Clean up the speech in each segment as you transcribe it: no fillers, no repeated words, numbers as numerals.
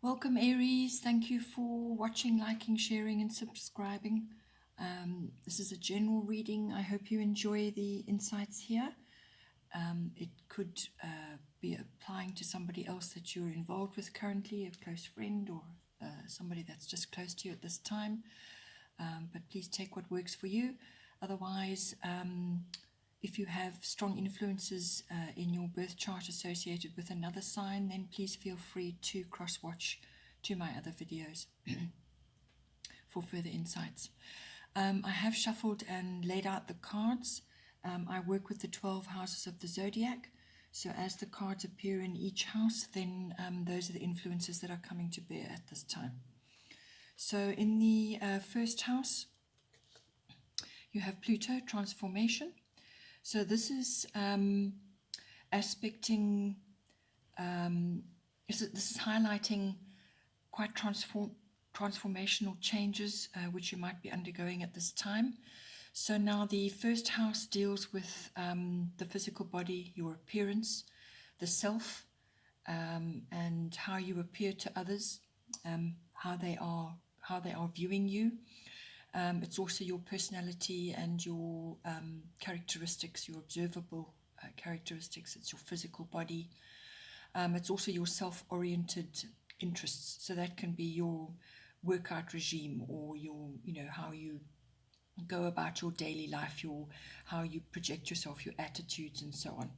Welcome Aries, thank you for watching, liking, sharing and subscribing. This is a general reading. I hope you enjoy the insights here. It could be applying to somebody else that you're involved with currently, a close friend or somebody that's just close to you at this time. But please take what works for you. Otherwise, if you have strong influences in your birth chart associated with another sign, then please feel free to cross-watch to my other videos for further insights. I have shuffled and laid out the cards. I work with the 12 houses of the zodiac. So as the cards appear in each house, then those are the influences that are coming to bear at this time. So in the first house, you have Pluto transformation. So this is aspecting, this is highlighting quite transformational changes which you might be undergoing at this time. So now the first house deals with the physical body, your appearance, the self, and how you appear to others, how they are viewing you. It's also your personality and your characteristics, your observable characteristics. It's your physical body. It's also your self-oriented interests. So that can be your workout regime or your, how you go about your daily life, how you project yourself, your attitudes and so on.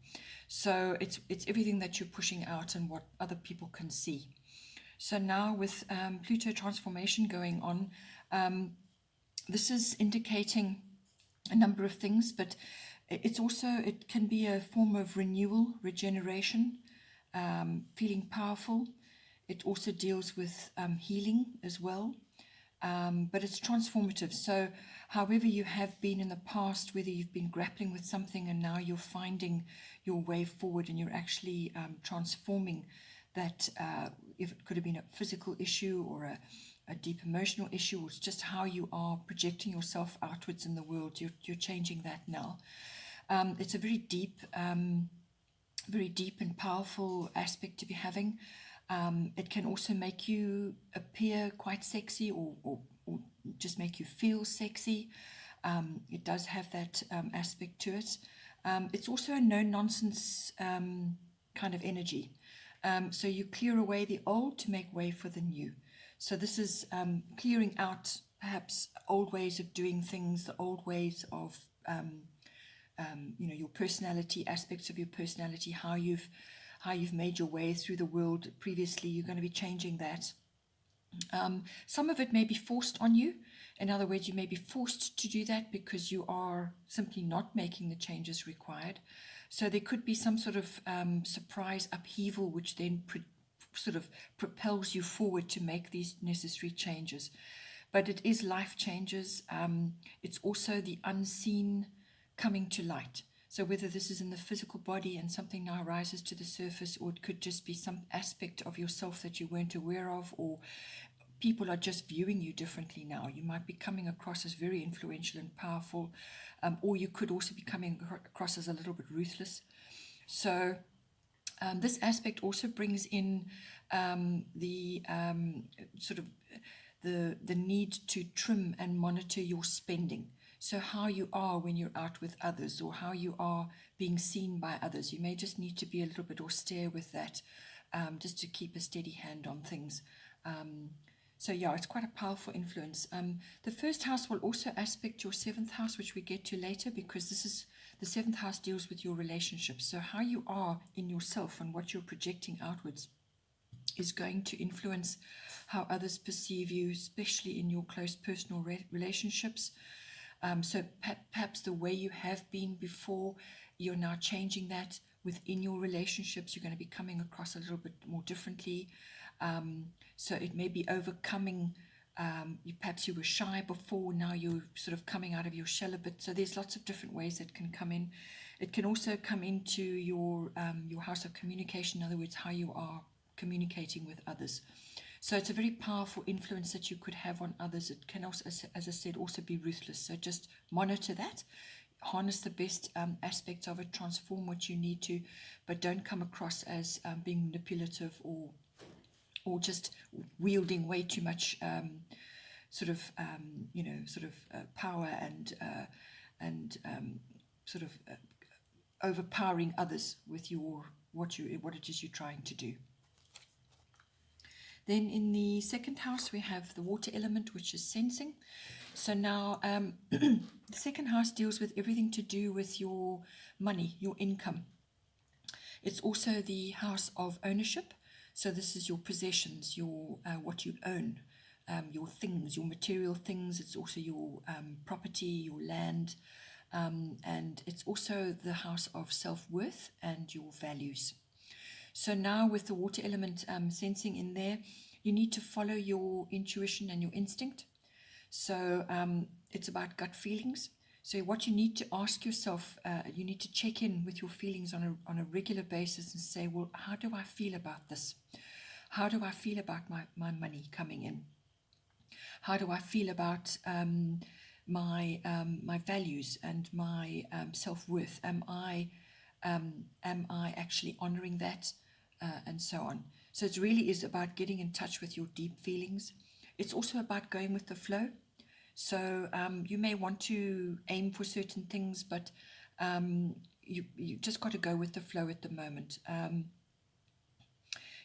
So it's everything that you're pushing out and what other people can see. So now with Pluto transformation going on, this is indicating a number of things, but it can be a form of renewal, regeneration, feeling powerful. It also deals with healing as well, but it's transformative. So however you have been in the past, whether you've been grappling with something and now you're finding your way forward and you're actually transforming that, if it could have been a physical issue or a deep emotional issue, or it's just how you are projecting yourself outwards in the world, you're changing that now. It's a very deep and powerful aspect to be having. It can also make you appear quite sexy or just make you feel sexy. It does have that aspect to it. It's also a no-nonsense kind of energy. So you clear away the old to make way for the new. So this is clearing out perhaps old ways of doing things, the old ways of your personality, aspects of your personality, how you've made your way through the world previously. You're going to be changing that. Some of it may be forced on you. In other words, you may be forced to do that because you are simply not making the changes required. So there could be some sort of surprise upheaval which then sort of propels you forward to make these necessary changes. But it is life changes. It's also the unseen coming to light. So whether this is in the physical body and something now rises to the surface, or it could just be some aspect of yourself that you weren't aware of, or people are just viewing you differently now. You might be coming across as very influential and powerful, or you could also be coming across as a little bit ruthless. So this aspect also brings in the need to trim and monitor your spending. So how you are when you're out with others, or how you are being seen by others. You may just need to be a little bit austere with that, just to keep a steady hand on things. So yeah, it's quite a powerful influence. The first house will also aspect your seventh house, which we get to later, because the seventh house deals with your relationships. So how you are in yourself and what you're projecting outwards is going to influence how others perceive you, especially in your close personal relationships. So perhaps the way you have been before, you're now changing that within your relationships. You're going to be coming across a little bit more differently. So it may be overcoming, perhaps you were shy before, now you're sort of coming out of your shell a bit. So there's lots of different ways that can come in. It can also come into your house of communication, in other words, how you are communicating with others. So it's a very powerful influence that you could have on others. It can also, as I said, also be ruthless. So just monitor that, harness the best aspects of it, transform what you need to, but don't come across as being manipulative or or just wielding way too much power and overpowering others with what it is you're trying to do. Then in the second house, we have the water element, which is sensing. So now the second house deals with everything to do with your money, your income. It's also the house of ownership. So this is your possessions, your what you own, your things, your material things. It's also your property, your land, and it's also the house of self-worth and your values. So now with the water element sensing in there, you need to follow your intuition and your instinct. So it's about gut feelings. So what you need to ask yourself, you need to check in with your feelings on a regular basis and say, well, how do I feel about this? How do I feel about my money coming in? How do I feel about my values and my self-worth? Am I actually honoring that? And so on. So it really is about getting in touch with your deep feelings. It's also about going with the flow. So you may want to aim for certain things, but you just got to go with the flow at the moment.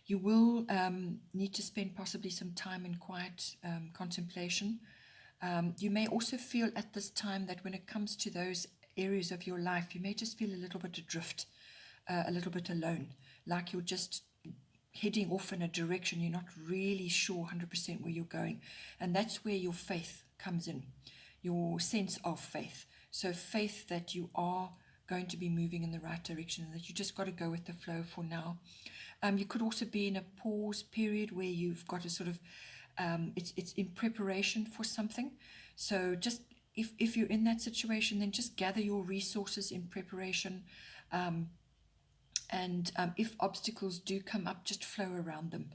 You will need to spend possibly some time in quiet contemplation. You may also feel at this time that when it comes to those areas of your life, you may just feel a little bit adrift, a little bit alone, like you're just heading off in a direction. You're not really sure 100% where you're going. And that's where your faith comes in, your sense of faith. So faith that you are going to be moving in the right direction and that you just got to go with the flow for now. You could also be in a pause period where you've got to sort of, it's in preparation for something. So just if you're in that situation, then just gather your resources in preparation. And if obstacles do come up, just flow around them.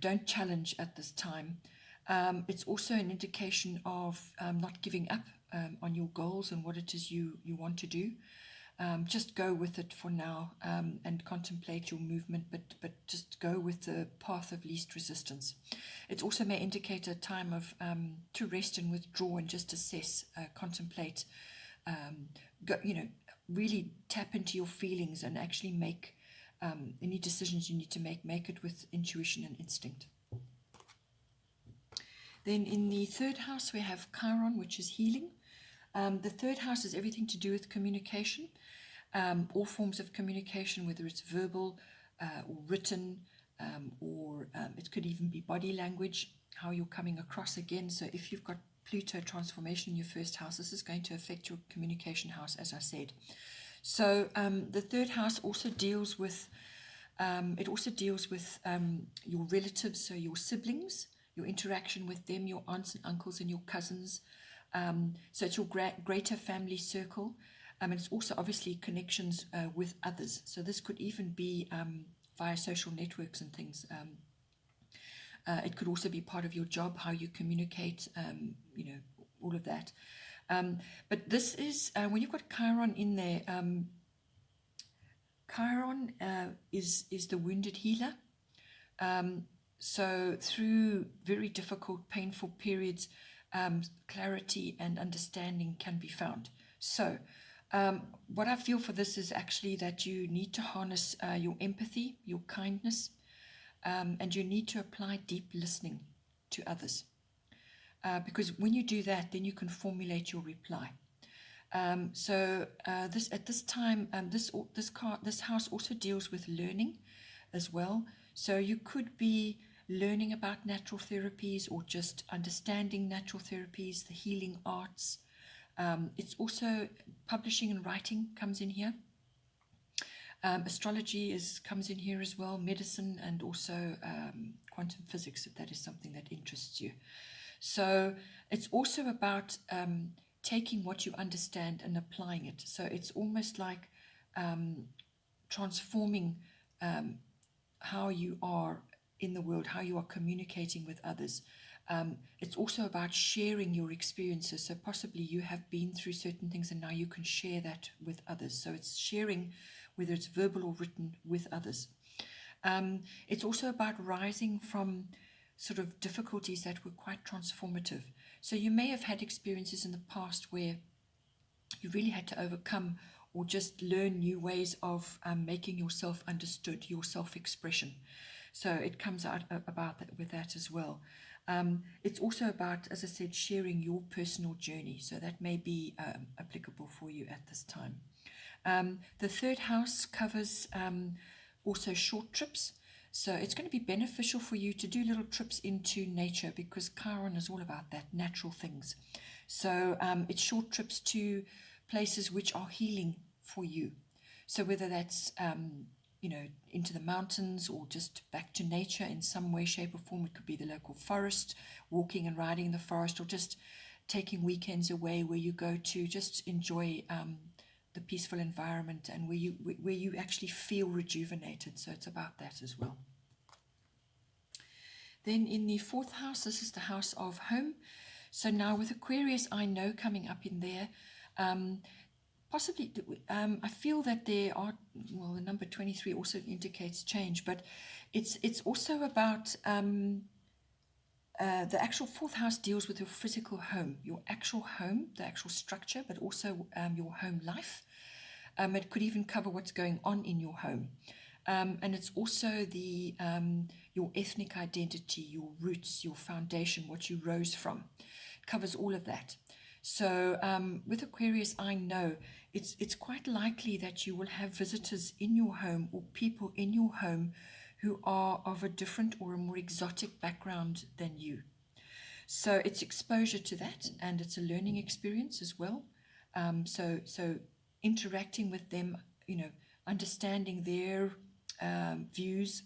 Don't challenge at this time. It's also an indication of not giving up on your goals and what it is you want to do. Just go with it for now and contemplate your movement, but just go with the path of least resistance. It also may indicate a time of to rest and withdraw and just assess, contemplate, really tap into your feelings and actually make any decisions you need to make it with intuition and instinct. Then in the third house, we have Chiron, which is healing. The third house is everything to do with communication, all forms of communication, whether it's verbal or written, or it could even be body language, how you're coming across again. So if you've got Pluto transformation in your first house, this is going to affect your communication house, as I said. So the third house also deals with, your relatives, so your siblings, your interaction with them, your aunts and uncles and your cousins. So it's your greater family circle. It's also obviously connections with others. So this could even be via social networks and things. It could also be part of your job, how you communicate, all of that. But this is, when you've got Chiron in there, Chiron is the wounded healer. So through very difficult, painful periods, clarity and understanding can be found. So what I feel for this is actually that you need to harness your empathy, your kindness, and you need to apply deep listening to others. Because when you do that, then you can formulate your reply. This time, this house also deals with learning as well. So you could be learning about natural therapies or just understanding natural therapies, the healing arts. It's also publishing and writing comes in here. Astrology comes in here as well, medicine, and also quantum physics, if that is something that interests you. So it's also about taking what you understand and applying it. So it's almost like transforming how you are in the world, how you are communicating with others. It's also about sharing your experiences. So possibly you have been through certain things and now you can share that with others. So it's sharing, whether it's verbal or written, with others. It's also about rising from sort of difficulties that were quite transformative. So you may have had experiences in the past where you really had to overcome or just learn new ways of making yourself understood, your self-expression. So it comes out about that with that as well. It's also about, as I said, sharing your personal journey. So that may be applicable for you at this time. The third house covers also short trips. So it's going to be beneficial for you to do little trips into nature because Chiron is all about that, natural things. So it's short trips to places which are healing for you. So whether that's, into the mountains or just back to nature in some way, shape or form. It could be the local forest, walking and riding in the forest, or just taking weekends away where you go to just enjoy the peaceful environment and where you actually feel rejuvenated. So it's about that as well. Then in the fourth house, this is the house of home. So now with Aquarius, I know coming up in there, possibly, I feel that there are, well, the number 23 also indicates change, but it's also about the actual fourth house deals with your physical home, your actual home, the actual structure, but also your home life. It could even cover what's going on in your home. And it's also the your ethnic identity, your roots, your foundation, what you rose from. It covers all of that. So with Aquarius, I know it's quite likely that you will have visitors in your home or people in your home who are of a different or a more exotic background than you. So it's exposure to that, and it's a learning experience as well. So interacting with them, understanding their views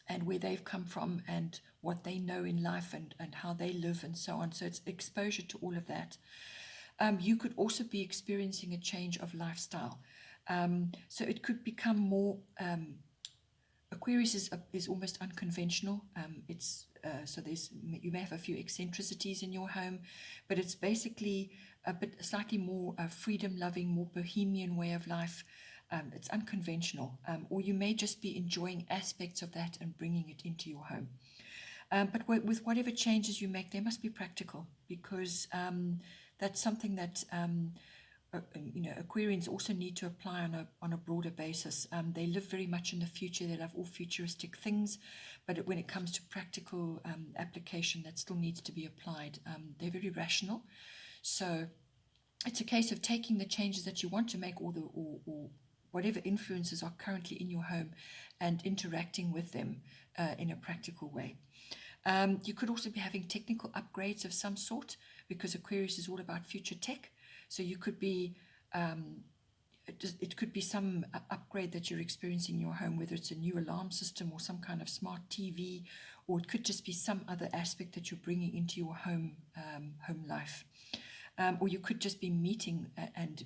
and where they've come from and what they know in life and how they live and so on. So it's exposure to all of that. You could also be experiencing a change of lifestyle. So it could become more, Aquarius is almost unconventional. So you may have a few eccentricities in your home, but it's basically a bit slightly more freedom-loving, more bohemian way of life. It's unconventional, or you may just be enjoying aspects of that and bringing it into your home. But with whatever changes you make, they must be practical because that's something that Aquarians also need to apply on a broader basis. They live very much in the future. They love all futuristic things, but when it comes to practical application, that still needs to be applied. They're very rational, so it's a case of taking the changes that you want to make, or whatever influences are currently in your home, and interacting with them in a practical way. You could also be having technical upgrades of some sort because Aquarius is all about future tech. So you could be, it could be some upgrade that you're experiencing in your home, whether it's a new alarm system or some kind of smart TV, or it could just be some other aspect that you're bringing into your home life. Or you could just be meeting and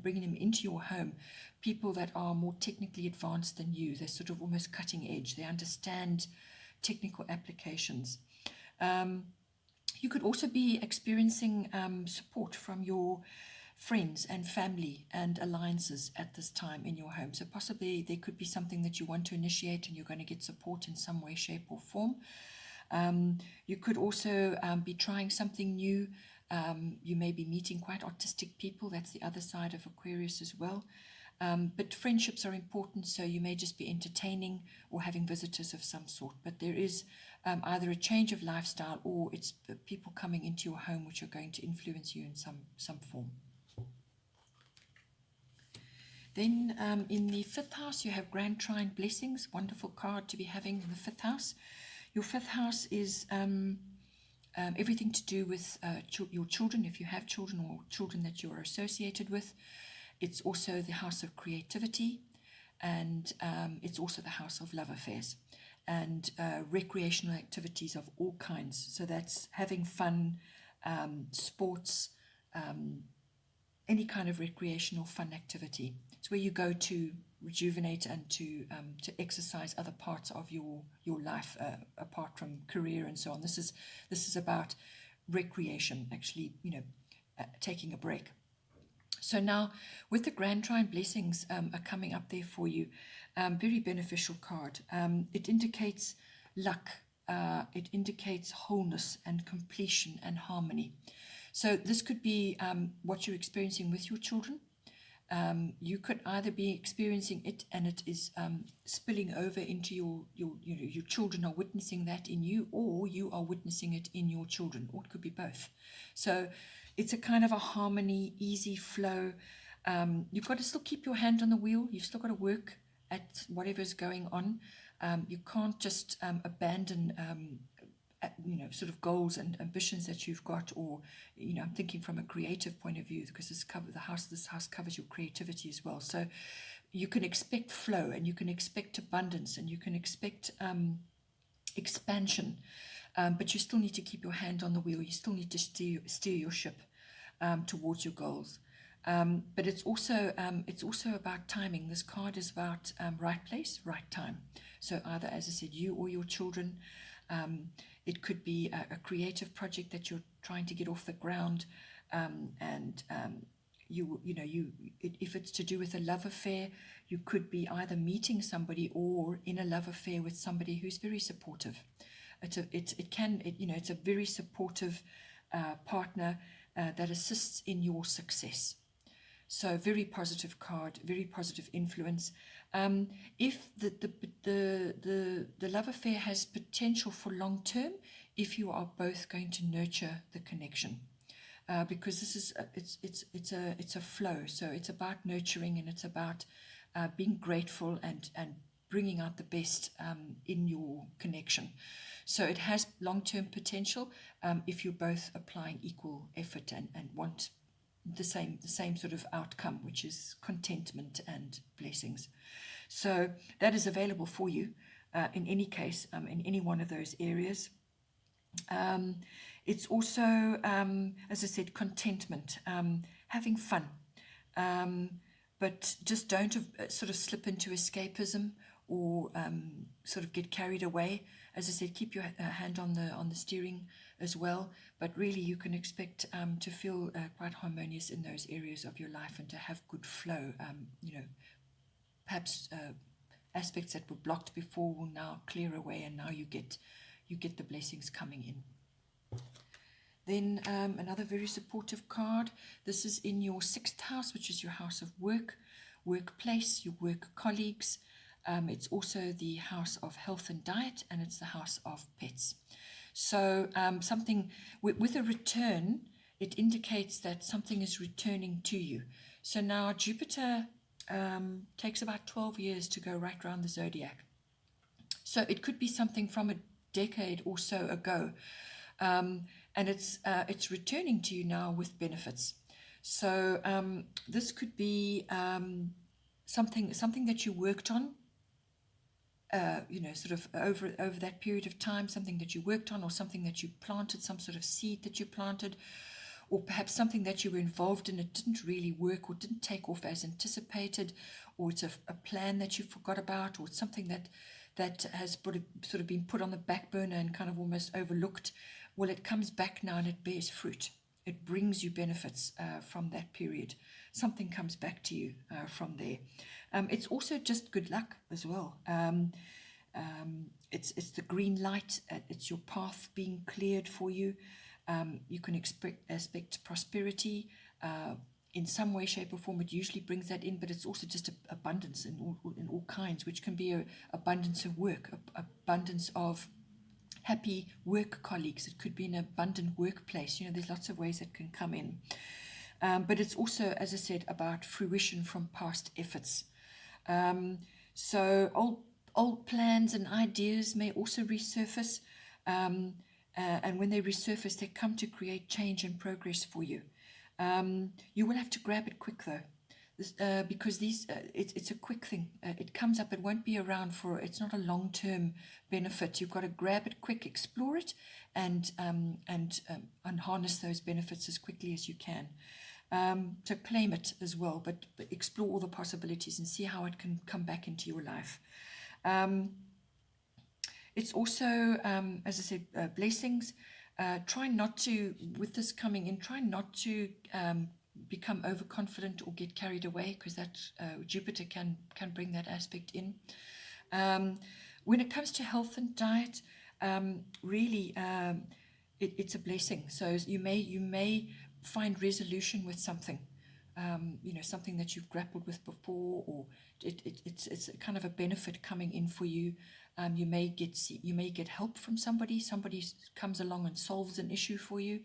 bringing them into your home, people that are more technically advanced than you. They're sort of almost cutting edge. They understand technical applications. You could also be experiencing support from your friends and family and alliances at this time in your home. So possibly there could be something that you want to initiate and you're going to get support in some way, shape or form. You could also be trying something new. You may be meeting quite artistic people. That's the other side of Aquarius as well. But friendships are important, so you may just be entertaining or having visitors of some sort. But there is either a change of lifestyle or it's people coming into your home which are going to influence you in some form. Then in the fifth house, you have Grand Trine Blessings, wonderful card to be having in the fifth house. Your fifth house is everything to do with your children, if you have children or children that you are associated with. It's also the house of creativity, and it's also the house of love affairs and recreational activities of all kinds. So that's having fun, sports, any kind of recreational fun activity. It's where you go to rejuvenate and to exercise other parts of your life apart from career and so on. This is about recreation, actually, taking a break. So now with the Grand Trine Blessings are coming up there for you, Very beneficial card. It indicates luck. It indicates wholeness and completion and harmony. So this could be what you're experiencing with your children. You could either be experiencing it and it is spilling over into your children are witnessing that in you, or you are witnessing it in your children, or it could be both. So it's a kind of a harmony, easy flow. You've got to still keep your hand on the wheel. You've still got to work at whatever's going on. You can't just abandon sort of goals and ambitions that you've got, or I'm thinking from a creative point of view, because this house covers your creativity as well. So you can expect flow, and you can expect abundance, and you can expect expansion, but you still need to keep your hand on the wheel. You still need to steer your ship towards your goals. But it's also about timing. This card is about right place, right time. So either, as I said, you or your children. It could be a creative project that you're trying to get off the ground, if it's to do with a love affair, you could be either meeting somebody or in a love affair with somebody who's very supportive. It's a very supportive partner that assists in your success. So very positive card, very positive influence. If the love affair has potential for long term, if you are both going to nurture the connection, because this is it's a flow. So it's about nurturing, and it's about being grateful and bringing out the best in your connection. So it has long term potential if you're both applying equal effort and want the same sort of outcome, which is contentment and blessings. So that is available for you in any case, in any one of those areas. It's also, as I said, contentment, having fun, but just don't sort of slip into escapism or sort of get carried away. As I said, keep your hand on the steering as well, but really you can expect to feel quite harmonious in those areas of your life and to have good flow. Perhaps aspects that were blocked before will now clear away, and now you get the blessings coming in. Then another very supportive card. This is in your 6th house, which is your house of work, workplace, your work colleagues. It's also the house of health and diet, and it's the house of pets. So something with a return, it indicates that something is returning to you. So now Jupiter takes about 12 years to go right around the zodiac. So it could be something from a decade or so ago, and it's returning to you now with benefits. So this could be something that you worked on, sort of over that period of time, something that you worked on, or something that you planted, some sort of seed that you planted, or perhaps something that you were involved in, it didn't really work or didn't take off as anticipated, or it's a plan that you forgot about, or it's something that has sort of been put on the back burner and kind of almost overlooked. Well, it comes back now and it bears fruit. It brings you benefits from that period. Something comes back to you from there. It's also just good luck as well. It's the green light. It's your path being cleared for you. You can expect prosperity in some way, shape, or form. It usually brings that in, but it's also just abundance in all kinds, which can be abundance of work, abundance of happy work colleagues. It could be an abundant workplace. There's lots of ways that can come in. But it's also, as I said, about fruition from past efforts. So old plans and ideas may also resurface. And when they resurface, they come to create change and progress for you. You will have to grab it quick, though. Because it's a quick thing. It comes up, it won't be around it's not a long-term benefit. You've got to grab it quick, explore it, and harness those benefits as quickly as you can. So claim it as well, but explore all the possibilities and see how it can come back into your life. It's also, as I said, blessings. Try not to, with this coming in, try not to become overconfident or get carried away, because that Jupiter can bring that aspect in. When it comes to health and diet, really, it's a blessing. So you may find resolution with something, something that you've grappled with before, or it's a kind of a benefit coming in for you. You may get help from somebody. Somebody comes along and solves an issue for you.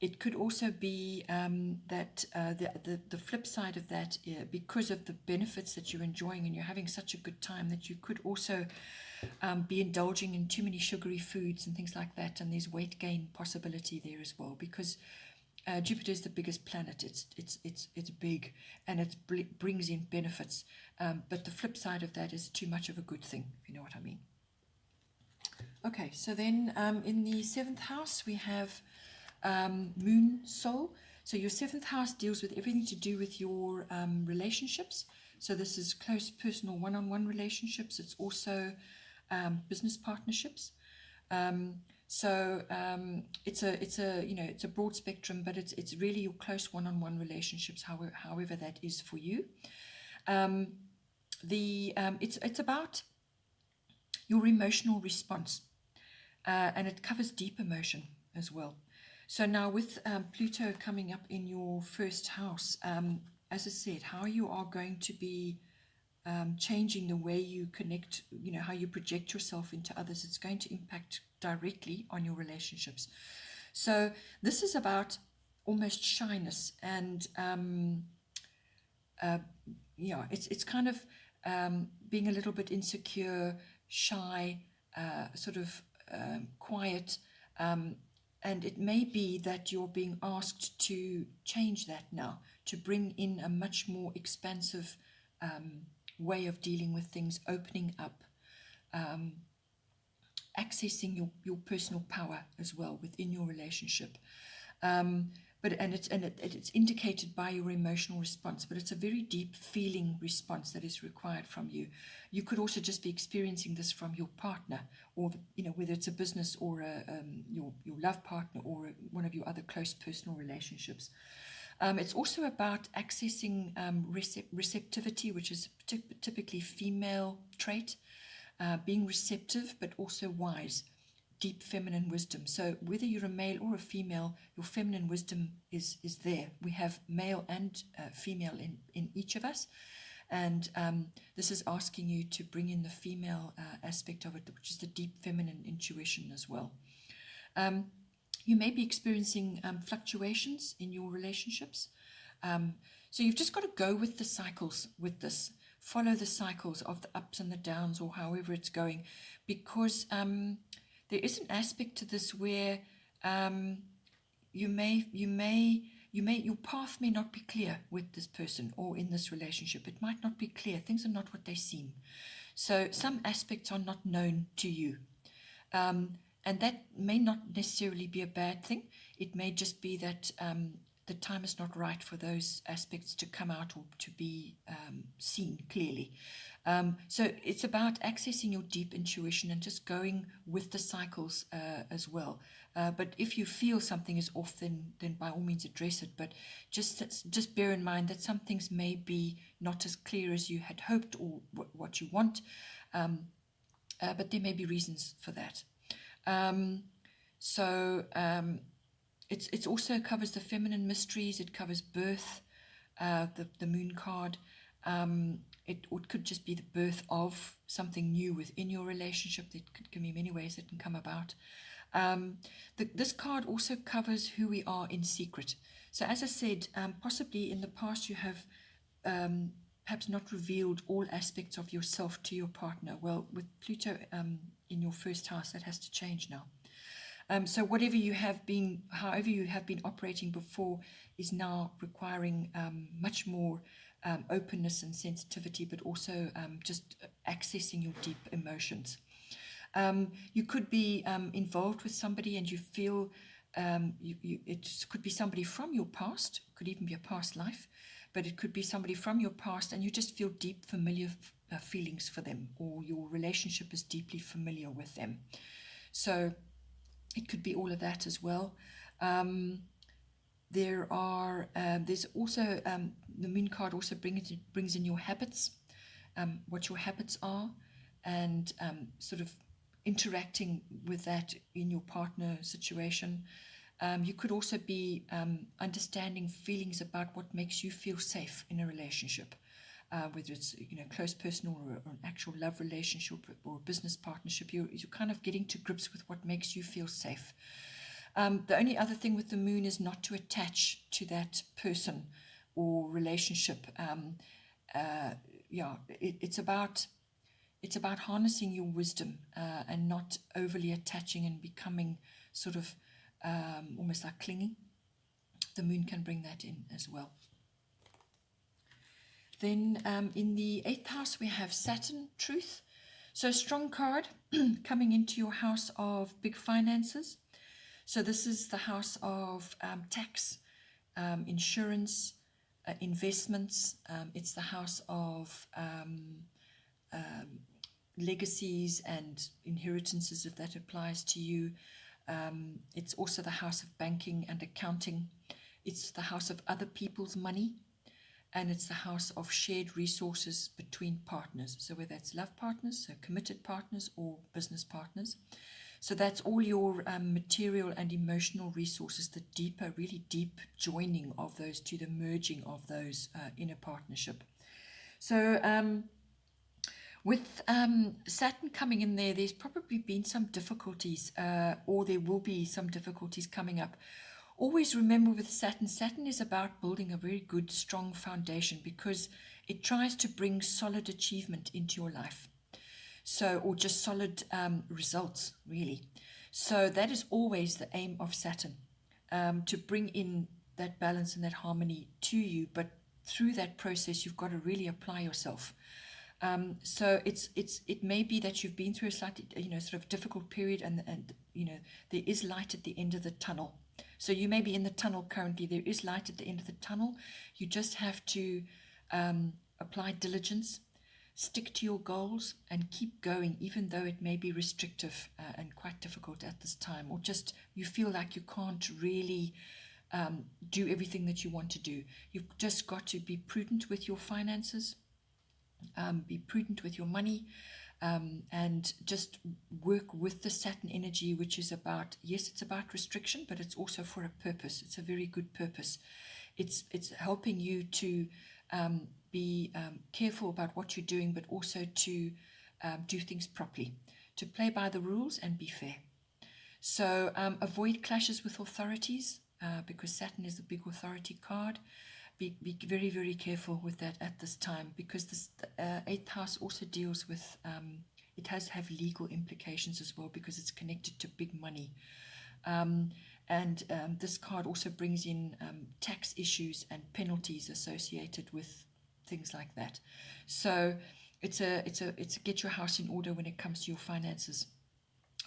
It could also be that the flip side of that, because of the benefits that you're enjoying and you're having such a good time, that you could also be indulging in too many sugary foods and things like that, and there's weight gain possibility there as well, because Jupiter is the biggest planet. It's big, and it brings in benefits. But the flip side of that is too much of a good thing, if you know what I mean. Okay, so then in the 7th house we have Moon Soul. So your 7th house deals with everything to do with your relationships. So this is close personal one-on-one relationships. It's also business partnerships. So it's a broad spectrum, but it's really your close one-on-one relationships, however that is for you. It's about your emotional response, and it covers deep emotion as well. So now with Pluto coming up in your 1st house, as I said, how you are going to be changing the way you connect, how you project yourself into others, it's going to impact directly on your relationships. So this is about almost shyness, and it's kind of being a little bit insecure, shy, sort of quiet, and it may be that you're being asked to change that now, to bring in a much more expansive way of dealing with things, opening up, accessing your personal power as well within your relationship. It's indicated by your emotional response, but it's a very deep feeling response that is required from you. You could also just be experiencing this from your partner, or whether it's a business or your love partner, or one of your other close personal relationships. It's also about accessing receptivity, which is typically female trait, being receptive but also wise. Deep feminine wisdom. So whether you're a male or a female, your feminine wisdom is there. We have male and female in each of us, and this is asking you to bring in the female aspect of it, which is the deep feminine intuition as well. You may be experiencing fluctuations in your relationships, so you've just got to go with the cycles with this. Follow the cycles of the ups and the downs, or however it's going, because there is an aspect to this where your path may not be clear with this person or in this relationship. It might not be clear. Things are not what they seem. So some aspects are not known to you. And that may not necessarily be a bad thing. It may just be that the time is not right for those aspects to come out or to be seen clearly. So it's about accessing your deep intuition and just going with the cycles as well. But if you feel something is off, then by all means address it. But just bear in mind that some things may be not as clear as you had hoped, or what you want. But there may be reasons for that. It also covers the feminine mysteries. It covers birth, the moon card. It could just be the birth of something new within your relationship. There can be many ways it can come about. This card also covers who we are in secret. So as I said, possibly in the past you have perhaps not revealed all aspects of yourself to your partner. Well, with Pluto in your 1st house, that has to change now. So however you have been operating before is now requiring much more openness and sensitivity, but also just accessing your deep emotions. You could be involved with somebody and you feel it could be somebody from your past, could even be a past life, but it could be somebody from your past and you just feel deep familiar feelings for them, or your relationship is deeply familiar with them. So it could be all of that as well. There's also the moon card also brings in your habits, what your habits are, and sort of interacting with that in your partner situation. You could also be understanding feelings about what makes you feel safe in a relationship, whether it's close personal or an actual love relationship or a business partnership. You're kind of getting to grips with what makes you feel safe. The only other thing with the moon is not to attach to that person or relationship. It's about harnessing your wisdom and not overly attaching and becoming sort of almost like clinging. The moon can bring that in as well. Then in the 8th house, we have Saturn, Truth. So strong card coming into your house of big finances. So this is the house of tax, insurance, investments. It's the house of legacies and inheritances, if that applies to you. It's also the house of banking and accounting. It's the house of other people's money. And it's the house of shared resources between partners. So whether that's love partners, so committed partners, or business partners. So that's all your material and emotional resources, the deeper, really deep joining of those two, the merging of those in a partnership. So with Saturn coming in there, there's probably been some difficulties, or there will be some difficulties coming up. Always remember with Saturn is about building a very good, strong foundation because it tries to bring solid achievement into your life. So, or just solid results, really. So that is always the aim of Saturn, to bring in that balance and that harmony to you. But through that process, you've got to really apply yourself. So it may be that you've been through a slightly, sort of difficult period, and there is light at the end of the tunnel. So you may be in the tunnel currently. There is light at the end of the tunnel. You just have to apply diligence, stick to your goals, and keep going, even though it may be restrictive and quite difficult at this time, or just you feel like you can't really do everything that you want to do. You've just got to be prudent with your finances, be prudent with your money, and just work with the Saturn energy, which is about, yes, it's about restriction, but it's also for a purpose. It's a very good purpose. It's helping you to be careful about what you're doing, but also to do things properly, to play by the rules and be fair. So avoid clashes with authorities, because Saturn is the big authority card. Be very, very careful with that at this time, because this 8th house also deals with, it has to have legal implications as well, because it's connected to big money. And this card also brings in tax issues and penalties associated with things like that. So it's a get your house in order when it comes to your finances,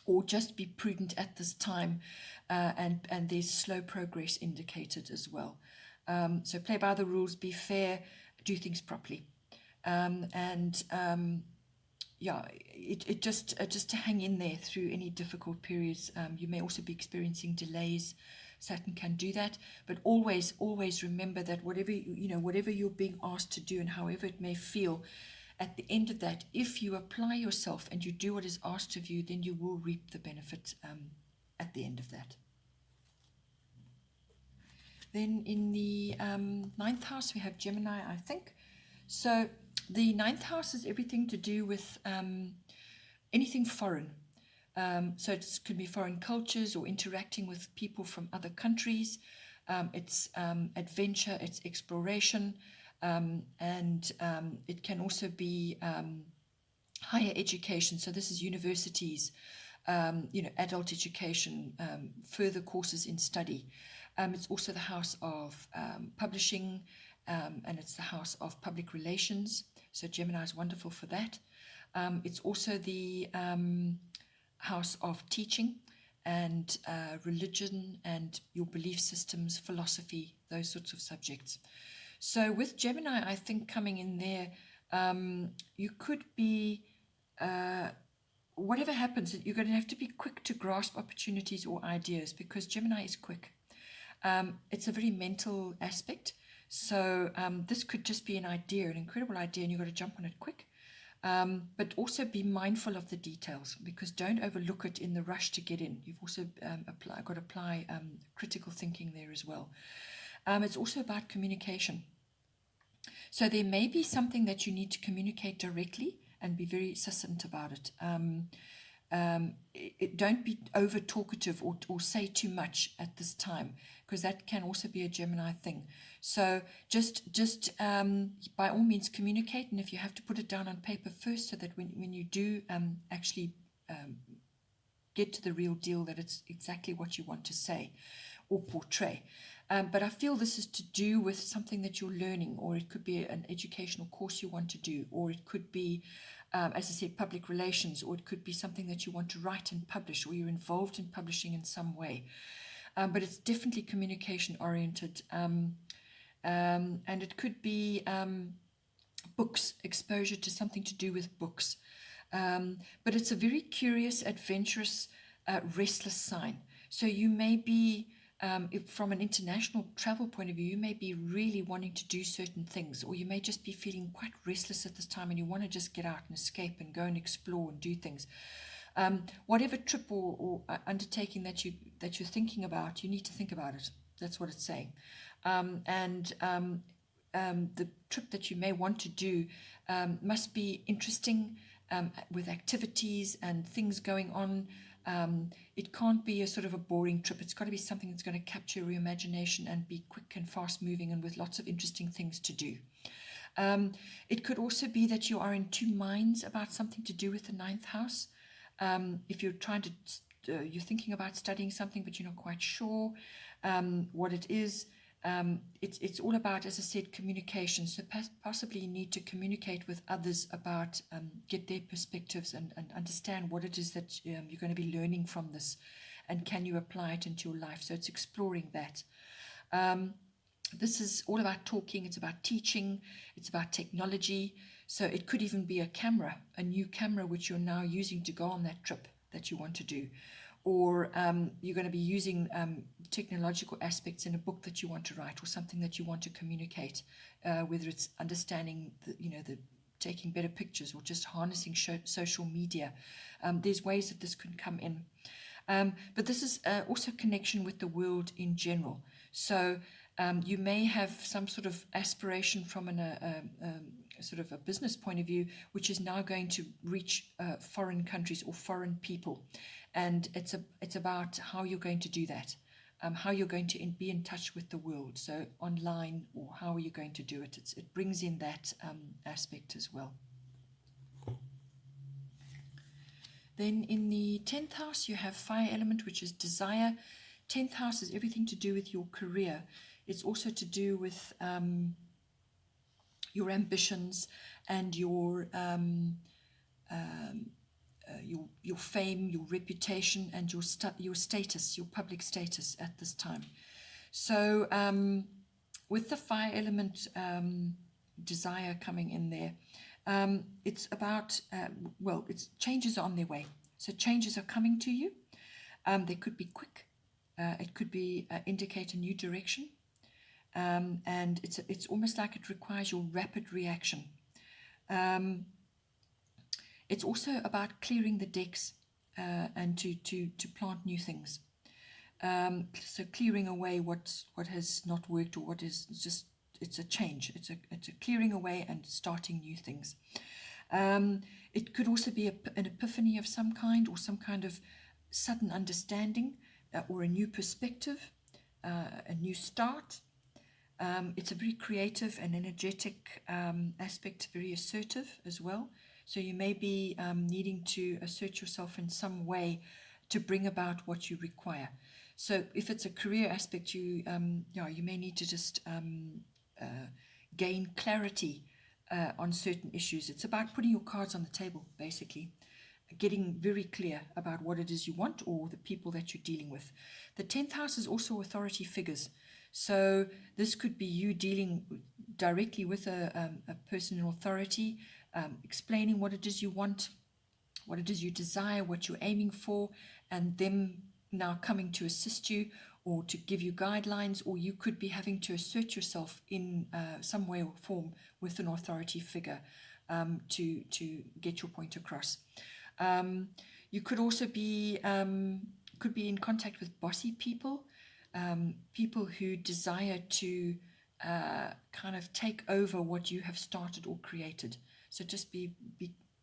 or just be prudent at this time, and there's slow progress indicated as well. So play by the rules, be fair, do things properly, it just to hang in there through any difficult periods. You may also be experiencing delays. Saturn can do that, but always remember that whatever you're being asked to do, and however it may feel, at the end of that, if you apply yourself and you do what is asked of you, then you will reap the benefit at the end of that. Then in the 9th house, we have Gemini, I think. So the 9th house is everything to do with anything foreign. So it could be foreign cultures or interacting with people from other countries. It's adventure, it's exploration, and it can also be higher education. So this is universities, adult education, further courses in study. It's also the house of publishing, and it's the house of public relations. So Gemini is wonderful for that. It's also the house of teaching and religion and your belief systems, philosophy, those sorts of subjects. So with Gemini, I think coming in there, you could be, whatever happens, you're going to have to be quick to grasp opportunities or ideas, because Gemini is quick. It's a very mental aspect. So this could just be an idea, an incredible idea, and you've got to jump on it quick. But also be mindful of the details, because don't overlook it in the rush to get in. You've also got to apply critical thinking there as well. It's also about communication. So there may be something that you need to communicate directly and be very succinct about it. Don't be over talkative or say too much at this time, because that can also be a Gemini thing. So just by all means communicate, and if you have to put it down on paper first, so that when you do actually get to the real deal, that it's exactly what you want to say or portray. But I feel this is to do with something that you're learning, or it could be an educational course you want to do, or it could be, as I said, public relations, or it could be something that you want to write and publish, or you're involved in publishing in some way. But it's definitely communication oriented. And it could be books, exposure to something to do with books. But it's a very curious, adventurous, restless sign. So you may be, from an international travel point of view, you may be really wanting to do certain things, or you may just be feeling quite restless at this time and you want to just get out and escape and go and explore and do things. Whatever trip or undertaking that you're thinking about, you need to think about it. That's what it's saying. The trip that you may want to do must be interesting, with activities and things going on. It can't be a sort of a boring trip. It's got to be something that's going to capture your imagination and be quick and fast moving and with lots of interesting things to do. It could also be that you are in two minds about something to do with the ninth house. If you're you're thinking about studying something, but you're not quite sure what it is. It's all about, as I said, communication. So possibly you need to communicate with others about, get their perspectives and understand what it is that you're going to be learning from this, and can you apply it into your life. So it's exploring that. This is all about talking. It's about teaching. It's about technology. So it could even be a camera, a new camera, which you're now using to go on that trip that you want to do. Or you're going to be using technological aspects in a book that you want to write, or something that you want to communicate, whether it's understanding the taking better pictures, or just harnessing social media. There's ways that this can come in. But this is also connection with the world in general. So you may have some sort of aspiration from sort of a business point of view, which is now going to reach foreign countries or foreign people. And it's about how you're going to do that, how you're going to be in touch with the world. So online, or how are you going to do it? It brings in that aspect as well. Then in the 10th house, you have fire element, which is desire. 10th house is everything to do with your career. It's also to do with your ambitions and your fame, your reputation, and your status, your public status at this time. So with the fire element desire coming in there, it's about, it's changes are on their way. So changes are coming to you. They could be quick. It could be indicate a new direction. And it's almost like it requires your rapid reaction. It's also about clearing the decks and to plant new things. So clearing away what has not worked, or what is just, it's a change. It's a clearing away and starting new things. It could also be an epiphany of some kind, or some kind of sudden understanding, or a new perspective, a new start. It's a very creative and energetic aspect, very assertive as well. So you may be needing to assert yourself in some way to bring about what you require. So if it's a career aspect, you may need to just gain clarity on certain issues. It's about putting your cards on the table, basically, getting very clear about what it is you want, or the people that you're dealing with. The 10th house is also authority figures. So this could be you dealing directly with a person in authority, explaining what it is you want, what it is you desire, what you're aiming for, and them now coming to assist you, or to give you guidelines, or you could be having to assert yourself in some way or form with an authority figure to get your point across. You could also be in contact with bossy people, people who desire to kind of take over what you have started or created. So just be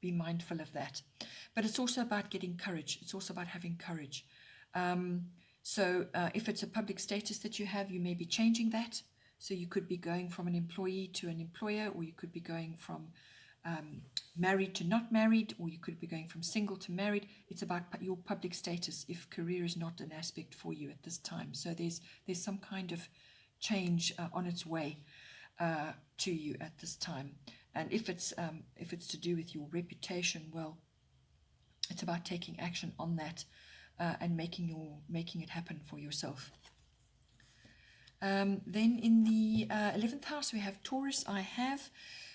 mindful of that. But it's also about getting courage. It's also about having courage. So if it's a public status that you have, you may be changing that. So you could be going from an employee to an employer, or you could be going from married to not married, or you could be going from single to married. It's about your public status if career is not an aspect for you at this time. So there's some kind of change on its way to you at this time. And if it's to do with your reputation, well, it's about taking action on that and making it happen for yourself. Then in the 11th house we have Taurus.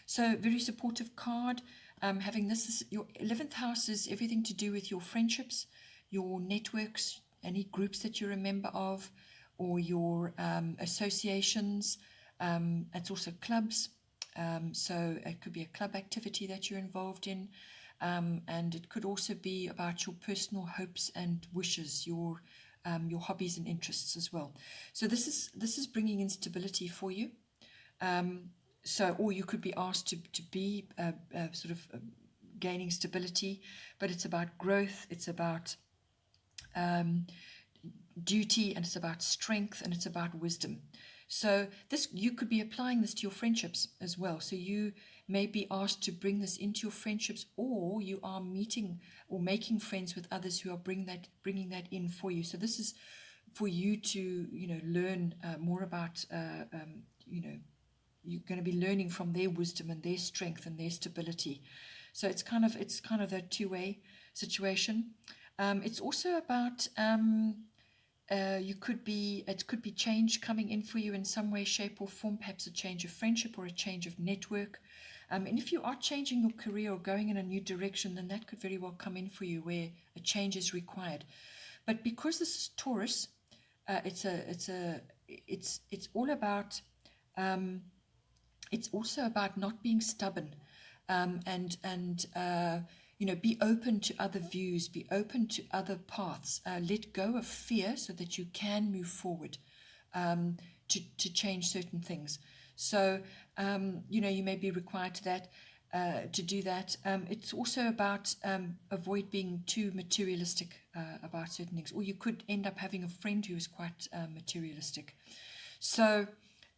So very supportive card. Having this, your 11th house is everything to do with your friendships, your networks, any groups that you remember of, or your associations. It's also clubs. So it could be a club activity that you're involved in. And it could also be about your personal hopes and wishes, your hobbies and interests as well. So this is bringing in stability for you. Or you could be asked to be sort of gaining stability, but it's about growth, it's about duty, and it's about strength, and it's about wisdom. So you could be applying this to your friendships as well. So you may be asked to bring this into your friendships, or you are meeting or making friends with others who are bringing that in for you. So this is for you to learn more about you're going to be learning from their wisdom and their strength and their stability. So it's kind of a two-way situation. It's also about it could be change coming in for you in some way, shape, or form. Perhaps a change of friendship or a change of network. And if you are changing your career or going in a new direction, then that could very well come in for you where a change is required. But because this is Taurus, it's all about. It's also about not being stubborn, and be open to other views, be open to other paths. Let go of fear so that you can move forward to change certain things. So you may be required to do that. It's also about avoid being too materialistic about certain things, or you could end up having a friend who is quite materialistic. So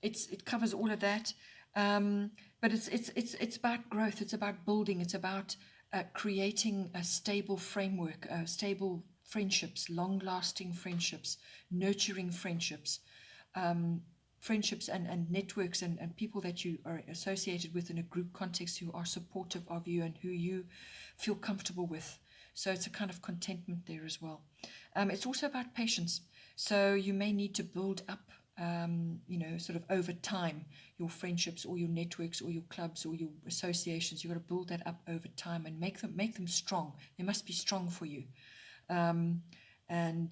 it covers all of that. But it's about growth. It's about building. It's about creating a stable framework, stable friendships, long-lasting friendships, nurturing friendships, friendships and networks and people that you are associated with in a group context who are supportive of you and who you feel comfortable with. So it's a kind of contentment there as well. It's also about patience. So you may need to build up sort of over time, your friendships or your networks or your clubs or your associations. You've got to build that up over time and make them strong. They must be strong for you. And then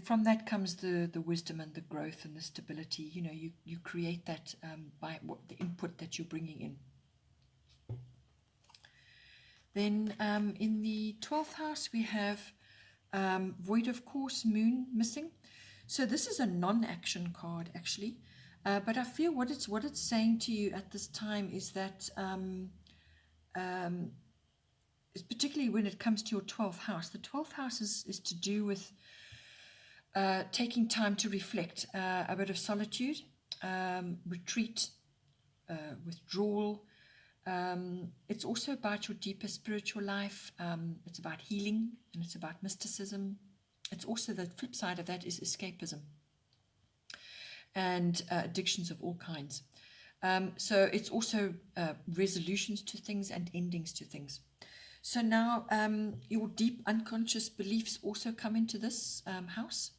from that comes the wisdom and the growth and the stability. You create that by the input that you're bringing in. Then in the 12th house we have void of course, moon missing. So this is a non-action card actually, but I feel what it's saying to you at this time is that particularly when it comes to your 12th house, the 12th house is to do with taking time to reflect, a bit of solitude, retreat, withdrawal. It's also about your deeper spiritual life. It's about healing and it's about mysticism. It's also the flip side of that is escapism and addictions of all kinds. So it's also resolutions to things and endings to things. So now your deep unconscious beliefs also come into this house.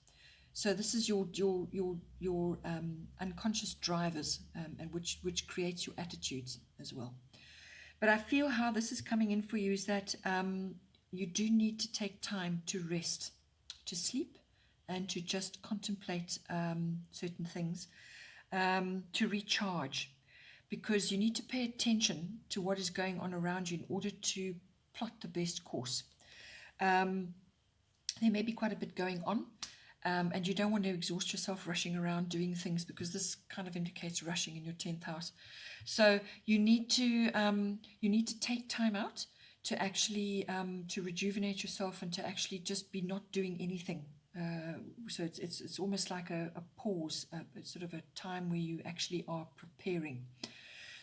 So this is your unconscious drivers, and which creates your attitudes as well. But I feel how this is coming in for you is that you do need to take time to rest, to sleep, and to just contemplate certain things, to recharge, because you need to pay attention to what is going on around you in order to plot the best course. There may be quite a bit going on, and you don't want to exhaust yourself rushing around doing things, because this kind of indicates rushing in your 10th house. So you need to take time out to actually to rejuvenate yourself and to actually just be not doing anything. So it's almost like a pause, it's sort of a time where you actually are preparing.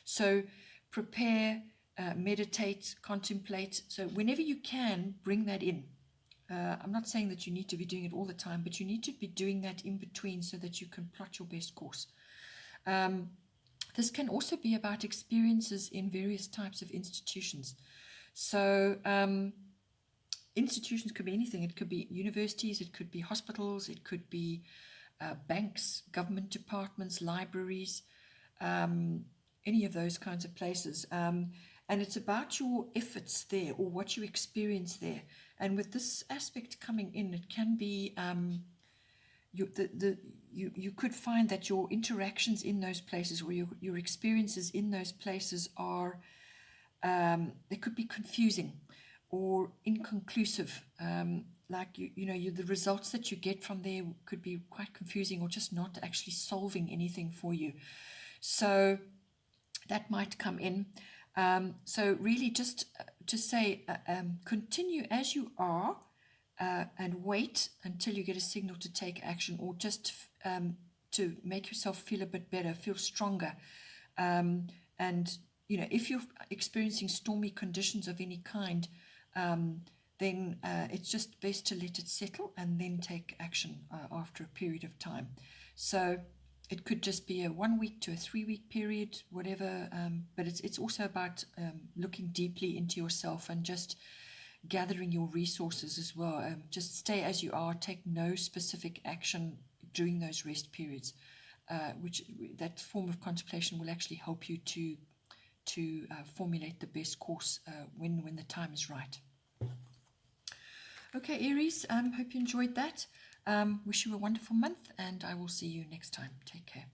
So prepare, meditate, contemplate. So whenever you can, bring that in. I'm not saying that you need to be doing it all the time, but you need to be doing that in between so that you can plot your best course. This can also be about experiences in various types of institutions. So institutions could be anything. It could be universities, it could be hospitals, it could be banks, government departments, libraries, any of those kinds of places. And it's about your efforts there, or what you experience there. And with this aspect coming in, it can be you could find that your interactions in those places, or your experiences in those places are they could be confusing or inconclusive. Like the results that you get from there could be quite confusing, or just not actually solving anything for you. So that might come in. So really just say continue as you are, and wait until you get a signal to take action, or just to make yourself feel a bit better, feel stronger. And if you're experiencing stormy conditions of any kind, then it's just best to let it settle and then take action after a period of time. So it could just be a 1 week to a 3 week period, whatever. But it's also about looking deeply into yourself and just gathering your resources as well. Just stay as you are. Take no specific action during those rest periods, which that form of contemplation will actually help you to formulate the best course when the time is right. Okay, Aries, hope you enjoyed that. Wish you a wonderful month, and I will see you next time. Take care.